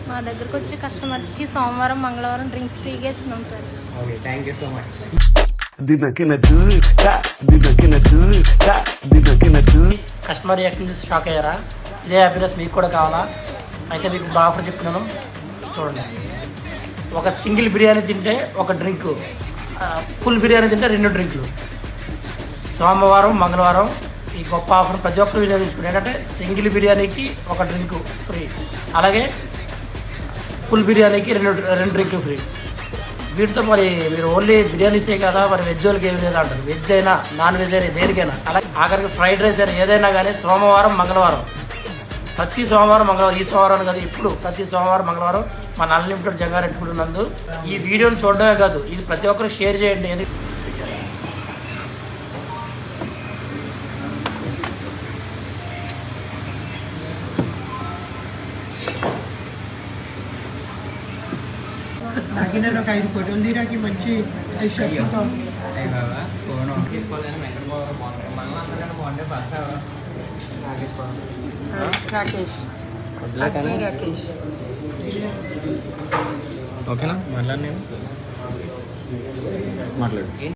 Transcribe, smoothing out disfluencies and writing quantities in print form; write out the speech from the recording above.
మా దగ్గరకు వచ్చే కస్టమర్స్కి సోమవారం మంగళవారం డ్రింక్స్ ఫ్రీగా ఇస్తున్నాం sir. Okay, thank you so much. Customer reaction చూసి షాక్ అయ్యారా? ఇదే హ్యాపీనెస్ మీకు కూడా కావాలా? అయితే మీకు ఇప్పుడు ఆఫర్ చెప్తున్నాను, చూడండి. ఒక సింగిల్ బిర్యానీ తింటే ఒక డ్రింకు, ఫుల్ బిర్యానీ తింటే 2 డ్రింకులు. సోమవారం మంగళవారం ఈ గొప్ప ఆఫర్ ప్రతి ఒక్కరు వినియోగించుకుని, ఏంటంటే సింగిల్ బిర్యానీకి ఒక డ్రింకు ఫ్రీ, అలాగే ఫుల్ బిర్యానీకి 2 డ్రింకులు ఫ్రీ. వీటితో మరి మీరు ఓన్లీ బిర్యానీసే కదా, మరి వెజ్ వాళ్ళకి ఏమి లేదా అంటారు. వెజ్ అయినా నాన్ వెజ్ అయినా దేనికైనా, అలాగే ఆఖరికి ఫ్రైడ్ రైస్ అయినా ఏదైనా కానీ సోమవారం మంగళవారం, ప్రతి సోమవారం మంగళవారం, ఈ సోమవారం కదా ఇప్పుడు ప్రతి సోమవారం మంగళవారం మన అన్లిమిటెడ్ జంగారెడ్డి ఫుడ్ నందు ఈ వీడియోని చూడడమే కాదు, ఇది ప్రతి ఒక్కరికి షేర్ చేయండి. నాకిన ఒక 5 ఫోటోలు తీరాకి మంచి 5 షర్ట్లతో అయ్యి బాబా ఫోన్ తీసుకోలేను. ఎక్కడ పోవాలి బాగుంటుంది, మళ్ళీ అందరికన్నా బాగుంటే ఫస్ట్ రాకేష్ రాకేష్ ఓకేనా? మళ్ళీ నేను మాట్లాడు.